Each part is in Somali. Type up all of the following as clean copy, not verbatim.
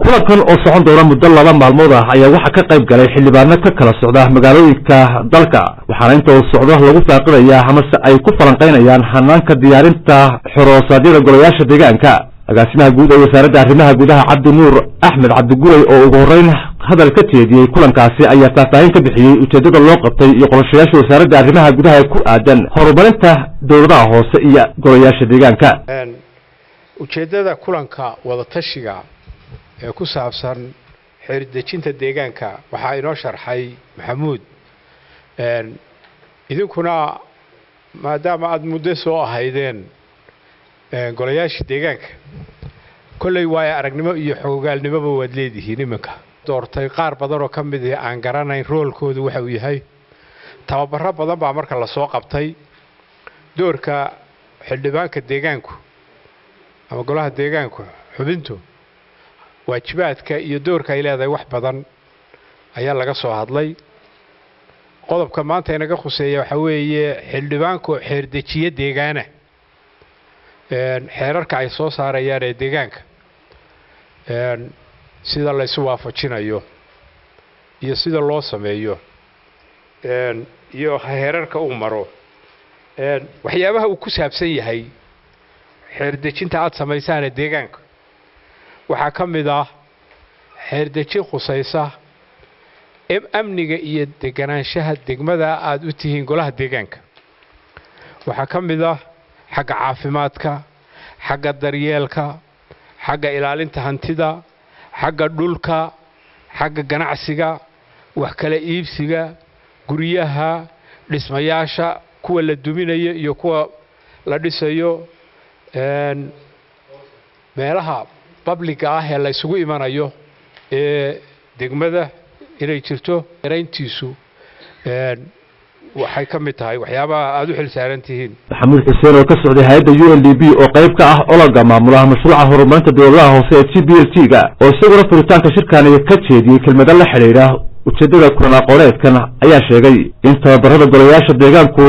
kulankan oo socon doona muddo 2 maalmood ah ayaa waxa ka qayb galay xildhibaano ka kala socda magaalooyinka dalka waxaana inta uu socdo lagu faaqinayaa ama ay ku falanqeynayaan hanaanka diyaarinta xoroosadyada golayaasha deegaanka agaasimaha guud ee wasaaradda arrimaha gudaha Cabdi Nuur Axmed Cabdi Guray oo ugu horeyn hadal ka teediyay kulankaasi ayaa faahfaahin ka bixiyay ujeedada loo qabtay iyo qorshayaasha wasaaradda arrimaha gudaha ee ku aadan horumarinta dawladaha hoose iyo golayaasha deegaanka ujeedada kulanka wada tashiga ee ku saabsan xiriirjinta deegaanka waxa inoo sharxay Maxamuud idinkuna maadaama aad muddo soo ahaydeen golayaasha deegaanka kullay way aragnimo iyo xogaalnimo wad leedihiin imanka doortay qaar badan oo kamid ah aan garanayn roolkoodu waxa uu yahay tababaro badan baa marka la soo qabtay doorka xildhibaanka deegaanku ama golaha deegaanku xubintu waajibaadka iyo doorka ay leedahay wax badan ayaa laga soo hadlay qodobka maanta inaga khuseeya waxa weeye xildhibaanku xeerdejiye deegaana xeerarka ay soo saarayaan ee deegaanka sida la isu waafajinayo iyo sida loo sameeyo iyo xeerarka uu maro waxyaabaha uu ku saabsan yahay xeerdejinta aad samaysaan ee deegaanka waxa kamid ah xeerdejin khusaysa amniga iyo deganaanshaha degmada aad u tihiin golaha deegaanka waxa kamid ah xagga caafimaadka xagga daryeelka xagga ilaalinta hantida xagga dhulka xagga ganacsiga wax kala iibsiga guriyaha dhismayaasha kuwa la duminayo iyo kuwa la dhisayo meelaha public ah ee la isugu imanayo ee degmada inay jirto yareyntiisu waxay ka mid tahay waxyaabaha aad u xilsaaran tihiin Maxamuud Xuseen oo ka socday hay'adda UNDP oo qayb ka ah ololka maamulaha mashruuca horumarinta dawladaha hoose ee TPLT-ga oo isaguna furitaanka shirkan ka jeediyay kelmado la xiriira ujeedada kulan aqooneedkan ayaa sheegay in tababarada golayaasha deegaanku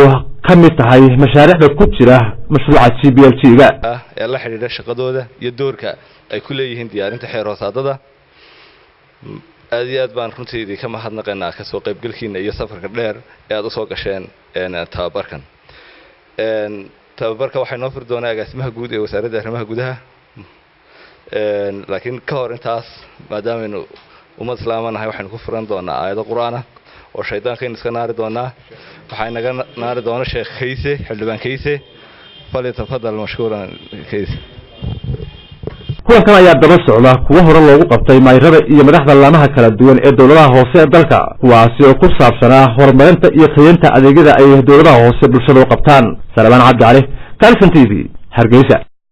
ka mid tahay mashaariicda ku jira mashruuca TPLT-ga ee la xiriira shaqadooda iyo doorka ay ku leeyihiin diyaarinta xeeroosaadada aad iyo aad baan runtii ka mahadnaqaynaa ka soo qaybgalkiina iyo safarka dheer ee aad u soo gasheen tababarkan tababarka waxay noo furi doonaa agaasimaha guud ee wasaaradda arrimaha gudaha laakiin ka hor intaas maadaama ummad islaamanahay waxaynu ku furan doonaa aayado quraan ah oo shaydaanka iska naari doonaa waxay naga naari doona sheekh Kayse xildhibaan Kayse falyatafadal mashkuuran Kayse kulankan ayaa daba socda kuwa hore loogu qabtay mayrada iyo madaxda laamaha kala duwan ee dawladaha hoose ee dalka kuwaasi oo ku saabsanaa horumarinta iyo qiimaynta adeegyada ay dawladaha hoose bulshada u qabtaan Salmaan Cabdi Cali Kalsan TV Hargeysa